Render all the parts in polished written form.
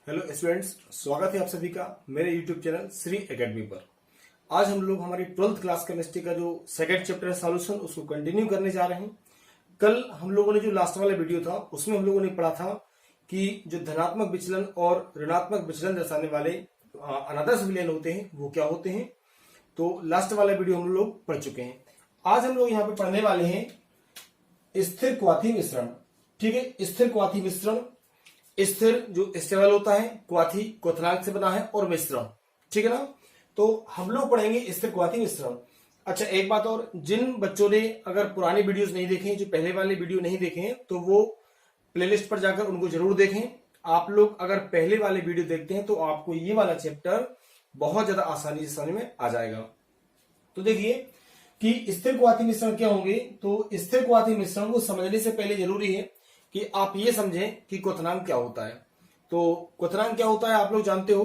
Hello students, स्वागत है आप सभी का मेरे यूट्यूब चैनल श्री एकेडमी पर। आज हम लोग हमारी 12th क्लास केमिस्ट्री का जो सेकंड चैप्टर है सॉल्यूशन, उसको कंटिन्यू करने जा रहे हैं। कल हम लोगों ने जो लास्ट वाला वीडियो था उसमें हम लोगों ने पढ़ा था कि जो धनात्मक विचलन और ऋणात्मक विचलन दर्शाने वाले अनादर्श विलयन होते हैं वो क्या होते हैं। तो लास्ट वाला वीडियो हम लोग पढ़ चुके हैं। आज हम लोग यहाँ पे पढ़ने वाले हैं स्थिर क्वाथी मिश्रण। ठीक है, स्थिर क्वाथी मिश्रण। स्थिर जो स्टेबल होता है, क्वाथी क्वथनांक से बना है, और मिश्रण। ठीक है ना। तो हम लोग पढ़ेंगे स्थिर क्वाथी मिश्रण। अच्छा, एक बात और, जिन बच्चों ने अगर पुरानी वीडियोस नहीं देखे, जो पहले वाले वीडियो नहीं देखे हैं, तो वो प्लेलिस्ट पर जाकर उनको जरूर देखें। आप लोग अगर पहले वाले वीडियो देखते हैं तो आपको ये वाला चैप्टर बहुत ज्यादा आसानी से समझ में आ जाएगा। तो देखिए कि स्थिर क्वाथी मिश्रण क्या होंगे। तो स्थिर क्वाथी मिश्रण को समझने से पहले जरूरी है कि आप ये समझें कि क्वथनांक क्या होता है। तो क्वथनांक क्या होता है आप लोग जानते हो।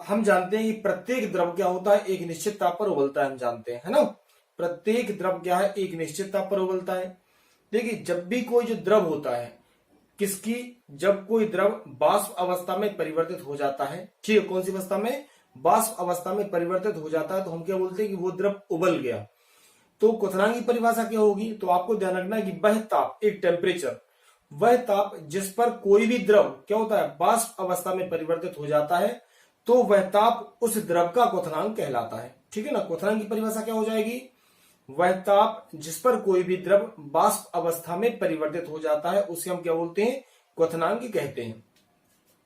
हम जानते हैं कि प्रत्येक द्रव क्या होता है, एक निश्चित ताप पर उबलता है। हम जानते हैं, है ना। प्रत्येक द्रव क्या है, एक निश्चित ताप पर उबलता है। देखिए, जब भी कोई जो द्रव होता है किसकी, जब कोई द्रव वाष्प अवस्था में परिवर्तित हो जाता है, ठीक है, कौन सी अवस्था में, वाष्प अवस्था में परिवर्तित हो जाता है, तो हम क्या बोलते हैं कि वो द्रव उबल गया। तो क्वथनांक की परिभाषा क्या होगी, तो आपको ध्यान रखना है कि वह ताप, एक टेम्परेचर, वह ताप जिस पर कोई भी द्रव क्या होता है, वाष्प अवस्था में परिवर्तित हो जाता है, तो वह ताप उस द्रव का क्वथनांक कहलाता है। ठीक है ना। क्वथनांक की परिभाषा क्या हो जाएगी, वह ताप जिस पर कोई भी द्रव वाष्प अवस्था में परिवर्तित हो जाता है उसे हम क्या बोलते हैं, क्वथनांक कहते हैं।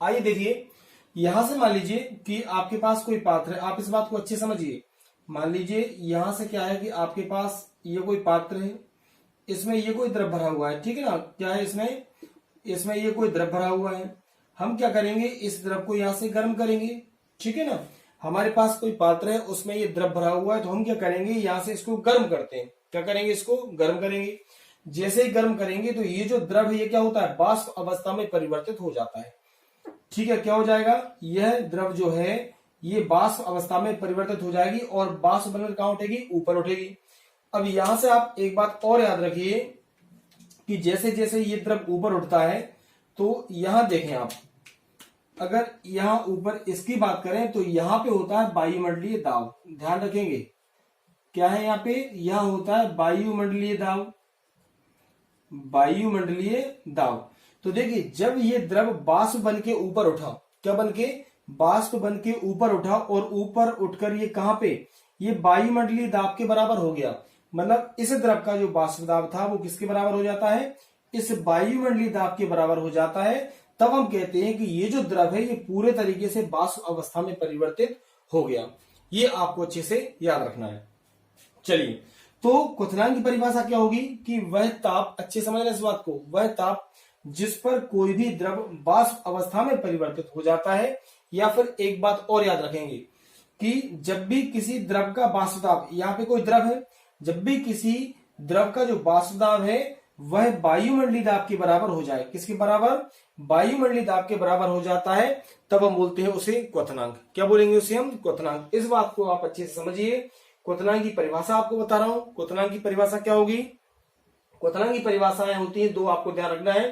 आइए देखिए, यहां से मान लीजिए कि आपके पास कोई पात्र है। आप इस बात को अच्छे समझिए। मान लीजिए यहां से क्या है कि आपके पास ये कोई पात्र है, इसमें ये कोई द्रव भरा हुआ है। ठीक है ना। क्या है इसमें ये कोई द्रव भरा हुआ है। हम क्या करेंगे, इस द्रव को यहां से गर्म करेंगे। ठीक है ना। हमारे पास कोई पात्र है, उसमें ये द्रव भरा हुआ है, तो हम क्या करेंगे, यहां से इसको गर्म करते हैं। क्या करेंगे, इसको गर्म करेंगे। जैसे ही गर्म करेंगे तो ये जो द्रव है ये क्या होता है, वाष्प अवस्था में परिवर्तित हो जाता है। ठीक है, क्या हो जाएगा, यह द्रव जो है ये वाष्प अवस्था में परिवर्तित हो जाएगी और वाष्प बनकर कहां उठेगी, ऊपर उठेगी। अब यहां से आप एक बात और याद रखिए कि जैसे जैसे ये द्रव ऊपर उठता है, तो यहां देखें आप, अगर यहां ऊपर इसकी बात करें तो यहां पे होता है वायुमंडलीय दाब। ध्यान रखेंगे, क्या है यहाँ पे, यहां होता है वायुमंडलीय दाब। वायुमंडलीय दाब। तो देखिए, जब ये द्रव वाष्प बन के ऊपर उठा, क्या बन के, वाष्प बन के ऊपर उठा, और ऊपर उठकर ये कहां पे, ये वायुमंडलीय दाब के बराबर हो गया। मतलब इस द्रव का जो वाष्प दाब था वो किसके बराबर हो जाता है, इस वायुमंडलीय दाब के बराबर हो जाता है। तब हम कहते हैं कि ये जो द्रव है ये पूरे तरीके से वाष्प अवस्था में परिवर्तित हो गया। ये आपको अच्छे से याद रखना है। चलिए, तो क्वथनांक की परिभाषा क्या होगी कि वह ताप, अच्छे समझना इस बात को, वह ताप जिस पर कोई भी द्रव वाष्प अवस्था में परिवर्तित हो जाता है। या फिर एक बात और याद रखेंगे कि जब भी किसी द्रव का वाष्प दाब, यहाँ पे कोई द्रव है, जब भी किसी द्रव का जो वाष्प दाब है वह वायुमंडलीय दाब के बराबर हो जाए, किसके बराबर, वायुमंडलीय दाब के बराबर हो जाता है, तब हम बोलते हैं उसे क्वथनांक। क्या बोलेंगे उसे हम, क्वथनांक। इस बात को आप अच्छे से समझिए। क्वथनांक की परिभाषा आपको बता रहा हूं। क्वथनांक की परिभाषा क्या होगी, क्वथनांक की परिभाषाएं होती है दो, आपको ध्यान रखना है।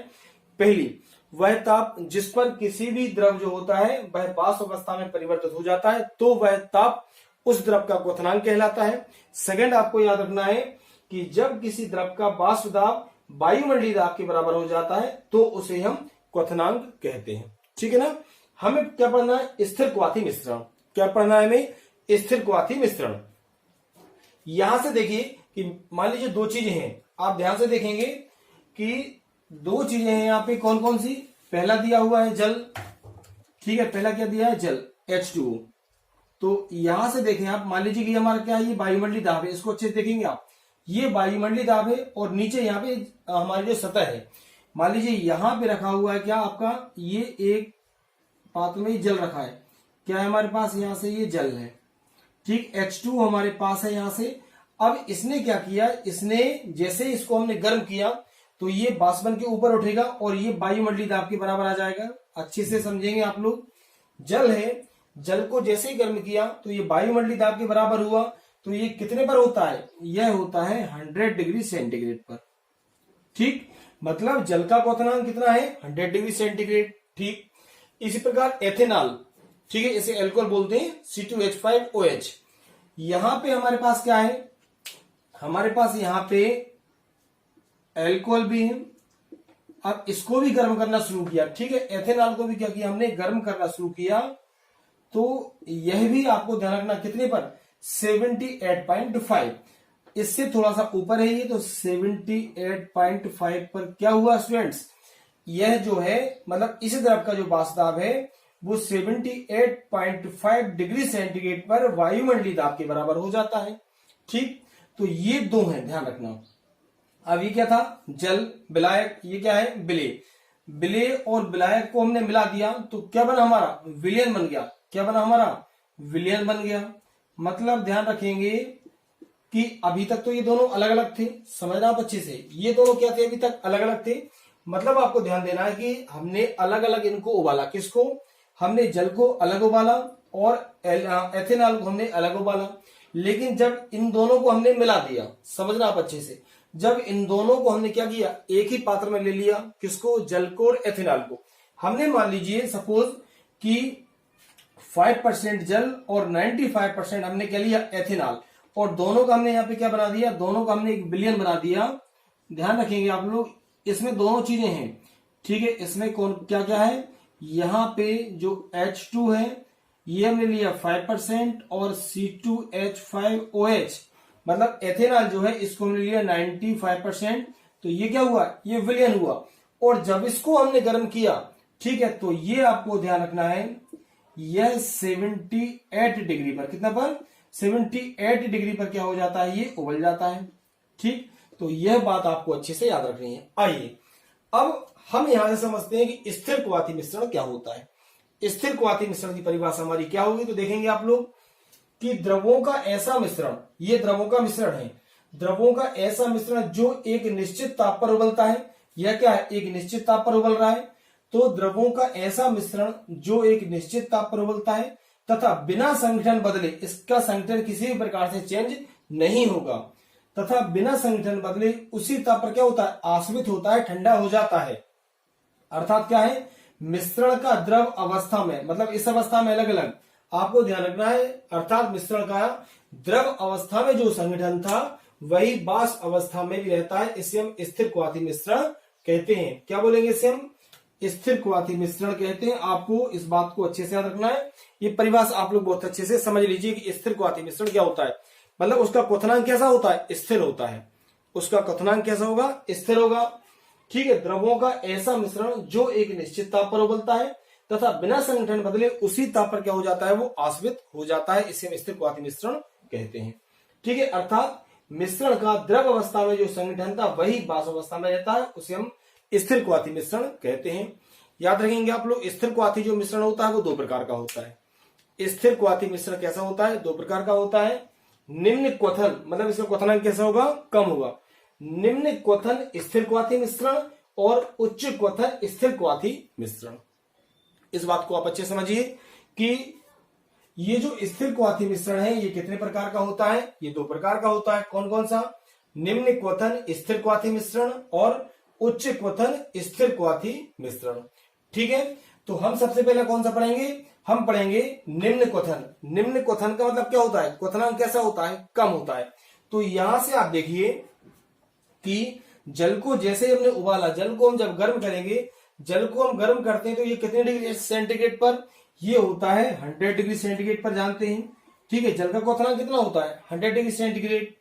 पहली, वह ताप जिस पर किसी भी द्रव जो होता है वह वाष्प अवस्था में परिवर्तित हो जाता है, तो वह ताप उस द्रव का क्वथनांक कहलाता है। सेकंड, आपको याद रखना है कि जब किसी द्रव का वाष्प दाब वायुमंडलीय दाब के बराबर हो जाता है तो उसे हम क्वथनांक कहते हैं। ठीक है ना। हमें क्या पढ़ना है, स्थिर क्वाथी मिश्रण। क्या पढ़ना है हमें, स्थिर क्वाथी मिश्रण। यहां से देखिए कि मान लीजिए दो चीजें हैं, आप ध्यान से देखेंगे कि दो चीजें हैं यहाँ पे, कौन कौन सी, पहला दिया हुआ है जल। ठीक है, पहला क्या दिया है, जल, H2O। तो यहां से देखें आप, मान लीजिए कि हमारा क्या है, ये वायुमंडलीय दाब है, इसको अच्छे से देखेंगे आप, ये वायुमंडलीय दाब है, और नीचे यहाँ पे हमारी जो सतह है, मान लीजिए यहां पे रखा हुआ है क्या आपका, ये एक पात्र में जल रखा है, क्या है हमारे पास, यहां से ये जल है। ठीक, H2 हमारे पास है यहां से। अब इसने क्या किया, इसने जैसे इसको हमने गर्म किया तो ये वाष्प बन के ऊपर उठेगा और ये वायुमंडलीय दाब के बराबर आ जाएगा। अच्छे से समझेंगे आप लोग। जल है, जल को जैसे ही गर्म किया तो ये वायुमंडलीय दाब के बराबर हुआ, तो ये कितने पर होता है, यह होता है 100 डिग्री सेंटीग्रेड पर। ठीक, मतलब जल का क्वथनांक कितना है, 100 डिग्री सेंटीग्रेड। ठीक, इसी प्रकार एथेनॉल, ठीक है, इसे एल्कोहल बोलते हैं, C2H5OH। यहां पे हमारे पास क्या है, हमारे पास यहां पे एल्कोहल भी है। अब इसको भी गर्म करना शुरू किया, ठीक है, एथेनॉल को भी क्या किया हमने, गर्म करना शुरू किया। तो यह भी आपको ध्यान रखना कितने पर, 78.5। इससे थोड़ा सा ऊपर है ये, तो 78.5 पर क्या हुआ स्टूडेंट्स, यह जो है मतलब इस द्रव का जो वाष्प है वो 78.5 डिग्री सेंटीग्रेड पर वायुमंडलीय दाब के बराबर हो जाता है। ठीक, तो ये दो हैं, ध्यान रखना। अब ये क्या था, जल, विलायक, ये क्या है, विलेय। विलेय और विलायक को हमने मिला दिया तो क्या बना हमारा, विलयन बन गया। क्या बना हमारा, विलयन बन गया। मतलब ध्यान रखेंगे कि अभी तक तो ये दोनों अलग अलग थे, समझना आप अच्छे से, ये दोनों क्या थे, अभी तक अलग अलग थे। मतलब आपको ध्यान देना है कि हमने अलग अलग इनको उबाला, किसको, हमने जल को अलग उबाला और एथेनॉल को हमने अलग उबाला। लेकिन जब इन दोनों को हमने मिला दिया, समझना आप अच्छे से, जब इन दोनों को हमने क्या किया, एक ही पात्र में ले लिया, किसको, जल को और एथेनॉल को। हमने मान लीजिए सपोज कि 5% जल और 95% हमने क्या लिया, एथेनॉल, और दोनों का हमने यहाँ पे क्या बना दिया, दोनों का हमने एक विलयन बना दिया। ध्यान रखेंगे आप लोग, इसमें दोनों चीजें हैं, ठीक है। इसमें कौन क्या क्या है, यहां पे जो H2 है ये हमने लिया 5% और C2H5OH मतलब एथेनॉल जो है इसको हमने लिया 95%। तो ये क्या हुआ, ये विलयन हुआ। और जब इसको हमने गर्म किया, ठीक है, तो ये आपको ध्यान रखना है, यह 78 डिग्री पर, कितना पर, 78 डिग्री पर क्या हो जाता है, ये उबल जाता है। ठीक, तो यह बात आपको अच्छे से याद रखनी है। आइए अब हम यहां से समझते हैं कि स्थिर क्वाथी मिश्रण क्या होता है। स्थिर क्वाथी मिश्रण की परिभाषा हमारी क्या होगी, तो देखेंगे आप लोग कि द्रवों का ऐसा मिश्रण, ये द्रवों का मिश्रण है, द्रवों का ऐसा मिश्रण जो एक निश्चित ताप पर उबलता है। यह क्या है, एक निश्चित ताप पर उबल रहा है। तो द्रवों का ऐसा मिश्रण जो एक निश्चित ताप पर उबलता है तथा बिना संगठन बदले, इसका संगठन किसी भी प्रकार से चेंज नहीं होगा, तथा बिना संगठन बदले उसी ताप पर क्या होता है, आश्रित होता है, ठंडा हो जाता है। अर्थात क्या है, मिश्रण का द्रव अवस्था में, मतलब इस अवस्था में अलग अलग आपको ध्यान रखना है। अर्थात मिश्रण का द्रव अवस्था में जो संगठन था वही वाष्प अवस्था में भी रहता है। इसे हम स्थिर क्वाथी मिश्रण कहते हैं। क्या बोलेंगे, इसे हम स्थिर क्वाथी मिश्रण कहते हैं। आपको इस बात को अच्छे से याद रखना है। ये परिभाषा आप लोग बहुत अच्छे से समझ लीजिए कि स्थिर क्वाथी मिश्रण क्या होता है। मतलब उसका क्वथनांक कैसा होता है, स्थिर होता है। उसका क्वथनांक कैसा होगा, स्थिर होगा। ठीक है, द्रवों का ऐसा मिश्रण जो एक निश्चित ताप पर उबलता है तथा बिना संगठन बदले उसी ताप पर क्या हो जाता है, वो आश्रित हो जाता है। इसे हम स्थिर क्वाथी मिश्रण कहते हैं। ठीक है, अर्थात मिश्रण का द्रव अवस्था में जो संगठन था वही वाष्प अवस्था में रहता है, उसे हम स्थिर क्वाथी मिश्रण कहते हैं। याद रखेंगे आप लोग, स्थिर क्वाथी जो मिश्रण होता है वो दो प्रकार का होता है। स्थिर क्वाथी मिश्रण कैसा होता है, दो प्रकार का होता है। निम्न क्वथन, मतलब इसका क्वथनांक कैसा होगा, कम होगा। निम्न क्वथन स्थिर क्वाथी मिश्रण और उच्च क्वथन स्थिर क्वाथी मिश्रण। इस बात को आप अच्छे समझिए कि ये जो स्थिर क्वाथी मिश्रण है ये कितने प्रकार का होता है, ये दो प्रकार का होता है। कौन कौन सा, निम्न क्वथन स्थिर क्वाथी मिश्रण और उच्च क्वथन स्थिर क्वाथी मिश्रण। ठीक है, तो हम सबसे पहले कौन सा पढ़ेंगे, हम पढ़ेंगे निम्न क्वथन। निम्न क्वथन का मतलब क्या होता है, क्वथनांक कैसा होता है, कम होता है। तो यहां से आप देखिए कि जल को जैसे हमने उबाला, जल को हम जब गर्म करेंगे, जल को हम गर्म करते हैं तो ये कितने डिग्री सेंटीग्रेड पर, ये होता है 100 डिग्री सेंटीग्रेड पर, जानते हैं। ठीक है, जल का क्वथनांक कितना होता है, 100 डिग्री सेंटीग्रेड।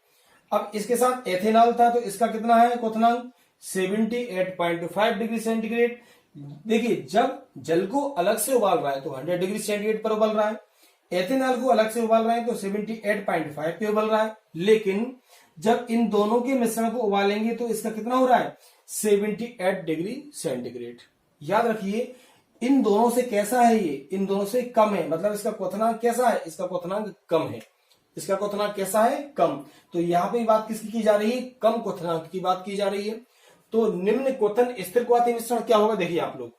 अब इसके साथ एथेनॉल था तो इसका कितना है क्वथनांक, 78.5 डिग्री सेंटीग्रेड। देखिए, जब जल को अलग से उबाल रहा है तो 100 डिग्री सेंटीग्रेड पर उबल रहा है, एथेनॉल को अलग से उबाल रहे हैं तो 78.5 पे उबल रहा है। लेकिन जब इन दोनों के मिश्रण को उबालेंगे तो इसका कितना हो रहा है, 78 डिग्री सेंटीग्रेड। याद रखिए, इन दोनों से कैसा है, ये इन दोनों से कम है, मतलब इसका क्वथनांक कैसा है, इसका क्वथनांक कम है। इसका क्वथनांक कैसा है, कम। तो यहाँ पे बात किसकी की जा रही है, कम क्वथनांक की बात की जा रही है। तो निम्न क्वथन स्थिर क्वाथी मिश्रण क्या होगा, देखिए आप लोग,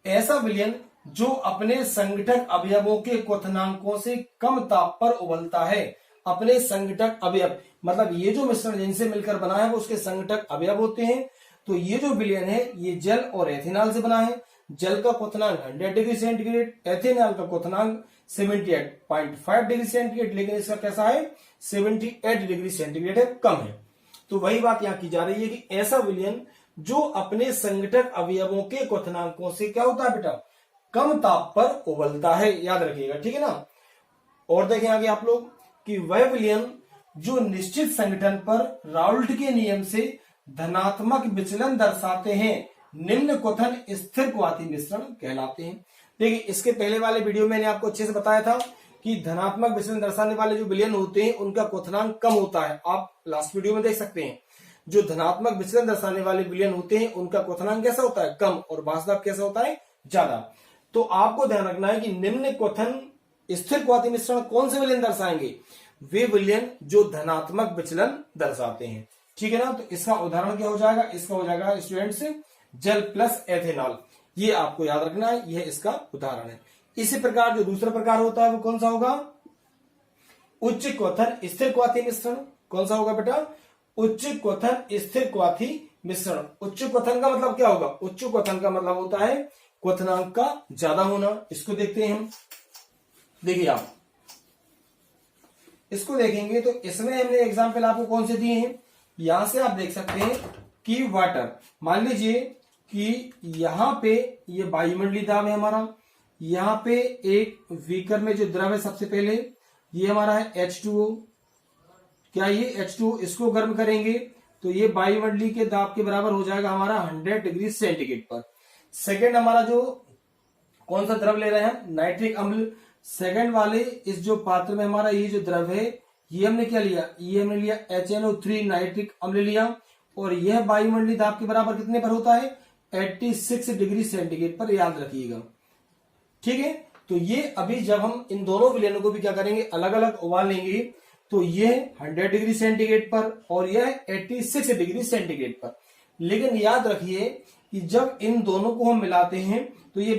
ऐसा विलयन जो अपने संगठक अवयवों के क्वथनांकों से कम ताप पर उबलता है। अपने संगठक अवयव, मतलब ये जो मिश्रण जिनसे मिलकर बना है वो उसके संगठक अवयव होते हैं। तो ये जो विलयन है ये जल और एथेनॉल से बना है, जल का क्वथनांक 100 डिग्री सेंटीग्रेड, एथेनॉल का क्वथनांक 78.5 डिग्री सेंटीग्रेड, लेकिन इसका कैसा है 78 डिग्री सेंटीग्रेड है, कम है। तो वही बात यहां की जा रही है कि ऐसा विलयन जो अपने संगठक अवयवों के क्वथनांकों से क्या होता है बेटा, कम ताप पर उबलता है, याद रखिएगा, ठीक है ना। और देखें आगे आप लोग कि वह विलयन जो निश्चित संगठन पर राउल्ट के नियम से धनात्मक विचलन दर्शाते हैं निम्न क्वथन स्थिर क्वाथी मिश्रण कहलाते हैं। देखिए इसके पहले वाले वीडियो में मैंने आपको अच्छे से बताया था कि धनात्मक विचलन दर्शाने वाले जो विलयन होते हैं उनका क्वथनांक कम होता है, आप लास्ट वीडियो में देख सकते हैं। जो धनात्मक विचलन दर्शाने वाले विलयन होते हैं उनका क्वथनांक कैसा होता है, कम, और वास्तव कैसा होता है, ज्यादा। तो आपको ध्यान रखना है कि निम्न क्वथन स्थिर क्वाथी मिश्रण कौन से विलयन दर्शाएंगे, वे विलयन जो धनात्मक विचलन दर्शाते हैं, ठीक है ना। तो इसका उदाहरण क्या हो जाएगा, इसका हो जाएगा स्टूडेंट्स जल प्लस एथेनॉल, ये आपको याद रखना है, यह इसका उदाहरण है। इसी प्रकार जो दूसरा प्रकार होता है वो कौन सा होगा, उच्च क्वथन स्थिर क्वाथी मिश्रण। कौन सा होगा बेटा, उच्च क्वथन स्थिर क्वाथी मिश्रण। उच्च क्वथन का मतलब क्या होगा, उच्च क्वथन का मतलब होता है क्वथनांक का ज्यादा होना। इसको देखते हैं हम, देखिए आप इसको देखेंगे तो इसमें हमने एग्जाम्पल आपको कौन से दिए हैं, यहां से आप देख सकते हैं कि वाटर, मान लीजिए कि यहां पे ये वायुमंडलीय दाब है हमारा, यहां पे एक बीकर में जो द्रव है सबसे पहले ये हमारा है H2O, क्या ये H2O, इसको गर्म करेंगे तो ये वायुमंडलीय के दाब के बराबर हो जाएगा हमारा 100 डिग्री सेंटीग्रेड पर। सेकेंड हमारा जो कौन सा द्रव ले रहे हैं, नाइट्रिक अम्ल। सेकेंड वाले इस जो पात्र में हमारा ये जो द्रव है ये हमने क्या लिया, ये हमने लिया HNO3 नाइट्रिक अम्ल लिया, और यह वायुमंडलीय दाब के बराबर कितने पर होता है, 86 डिग्री सेंटीग्रेड पर, याद रखिएगा, ठीक है। तो ये अभी जब हम इन दोनों विलयनों को भी क्या करेंगे, अलग अलग उबाल लेंगे, तो ये 100 डिग्री सेंटीग्रेड पर और यह 86 डिग्री सेंटीग्रेड पर। लेकिन याद रखिए कि जब इन दोनों को हम मिलाते हैं तो ये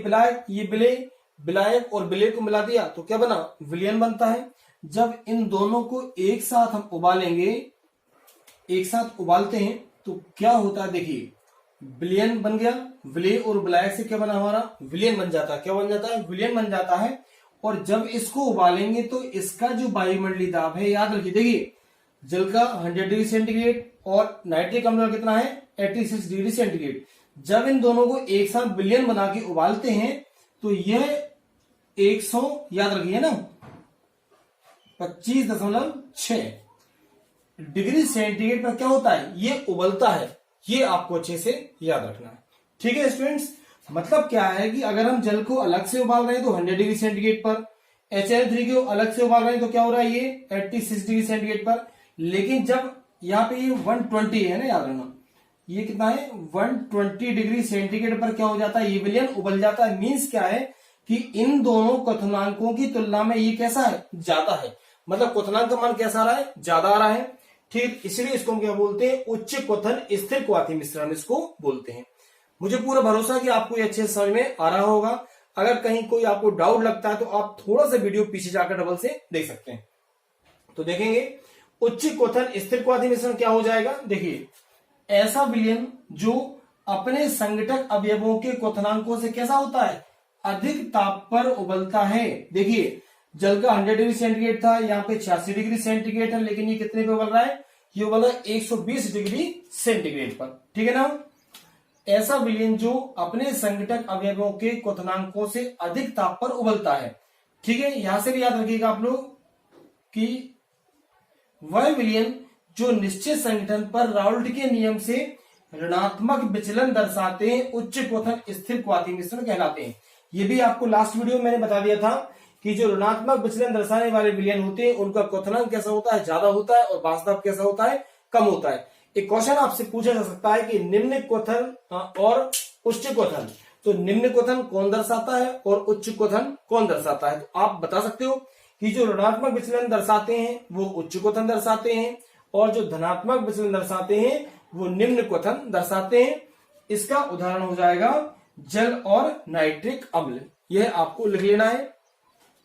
विलायक और विलय को मिला दिया तो क्या बना, विलयन बनता है। जब इन दोनों को एक साथ हम उबालेंगे, एक साथ उबालते हैं तो क्या होता है, देखिए विलयन बन गया, विलय और विलायक से क्या बना हमारा, विलयन बन जाता है। क्या बन जाता है, विलयन बन जाता है। और जब इसको उबालेंगे तो इसका जो वायुमंडलीय दाब है, याद रखिए, देखिए जल का 100 डिग्री सेंटीग्रेड और नाइट्रिक अम्ल का कितना है 86 डिग्री सेंटीग्रेड। जब इन दोनों को एक साथ विलयन बना के उबालते हैं तो यह 100, याद रखिए ना, 25.6 डिग्री सेंटीग्रेड पर क्या होता है, ये उबलता है। ये आपको अच्छे से याद रखना है, ठीक है स्टूडेंट्स। मतलब क्या है कि अगर हम जल को अलग से उबाल रहे हैं तो 100 डिग्री सेंटीग्रेड पर, HNO3 को अलग से उबाल रहे हैं तो क्या हो रहा है, ये 86 डिग्री सेंटीग्रेड पर। लेकिन जब यहाँ पे ये 120 है ना, याद रखना, ये कितना है 120 डिग्री सेंटीग्रेड पर क्या हो जाता है, ये विलयन उबल जाता है। मीन्स क्या है कि इन दोनों क्वथनांकों की तुलना में ये कैसा है, ज्यादा है, मतलब क्वथनांक का मान कैसा आ रहा है, ज्यादा आ रहा है, ठीक। इसलिए इसको हम क्या बोलते हैं, उच्च क्वथन स्थिर क्वाथी मिश्रण इसको बोलते हैं। मुझे पूरा भरोसा है कि आपको ये अच्छे से समझ में आ रहा होगा। अगर कहीं कोई आपको डाउट लगता है तो आप थोड़ा सा वीडियो पीछे जाकर डबल से देख सकते हैं। तो देखेंगे उच्च क्वथन स्थिर क्वाथी मिश्रण क्या हो जाएगा, देखिए ऐसा विलयन जो अपने संगठक अवयवों के क्वथनांकों से कैसा होता है, अधिक ताप पर उबलता है। देखिए जल का 100 डिग्री सेंटीग्रेड था, यहाँ पे 86 डिग्री सेंटीग्रेड है, लेकिन ये कितने पे उबल रहा है, ये उबल रहा है 120 डिग्री सेंटीग्रेड पर, ठीक है ना। ऐसा विलयन जो अपने संगठक अवयवों के क्वथनांकों से अधिक ताप पर उबलता है, ठीक है। यहां से भी याद रखिएगा आप लोग कि वह विलयन जो निश्चित संगठन पर राउल्ट के नियम से ऋणात्मक विचलन दर्शाते हैं उच्च क्वथन स्थिर क्वाथी मिश्रण कहलाते हैं। ये भी आपको लास्ट वीडियो में मैंने बता दिया था कि जो ऋणात्मक विचलन दर्शाने वाले विलयन होते हैं उनका क्वथनांक कैसा होता है, ज्यादा होता है, और वास्तव कैसा होता है, कम होता है। एक क्वेश्चन आपसे पूछा जा सकता है कि निम्न क्वथन और उच्च क्वथन, तो निम्न क्वथन कौन दर्शाता है और उच्च क्वथन कौन दर्शाता है। तो आप बता सकते हो कि जो ऋणात्मक विचलन दर्शाते हैं वो उच्च क्वथन दर्शाते हैं, और जो धनात्मक विचलन दर्शाते हैं वो निम्न क्वथन दर्शाते हैं। इसका उदाहरण हो जाएगा जल और नाइट्रिक अम्ल, यह आपको लिख लेना है।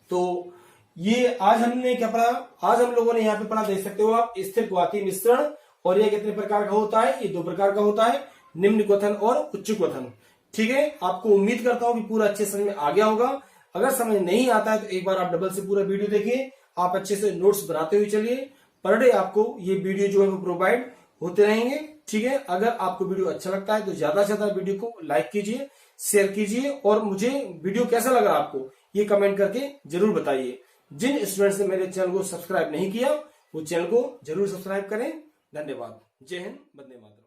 तो ये आज हमने क्या पढ़ा, आज हम लोगों ने यहाँ पे पढ़ा, देख सकते हो आप, स्थिर क्वाथी मिश्रण। और यह कितने प्रकार का होता है, ये 2 प्रकार का होता है, निम्न क्वथन और उच्च क्वथन, ठीक है, आपको उम्मीद करता हूं कि पूरा अच्छे समझ में आ गया होगा। अगर समझ नहीं आता है तो एक बार आप डबल से पूरा वीडियो देखिए, आप अच्छे से नोट्स बनाते हुए चलिए। पर डे आपको ये वीडियो जो है वो प्रोवाइड होते रहेंगे। ठीक है, अगर आपको वीडियो अच्छा लगता है तो ज्यादा से ज्यादा वीडियो को लाइक कीजिए, शेयर कीजिए, और मुझे वीडियो कैसा लगा आपको ये कमेंट करके जरूर बताइए। जिन स्टूडेंट्स ने मेरे चैनल को सब्सक्राइब नहीं किया वो चैनल को जरूर सब्सक्राइब करें। धन्यवाद। जय हिंद, वंदे मातरम।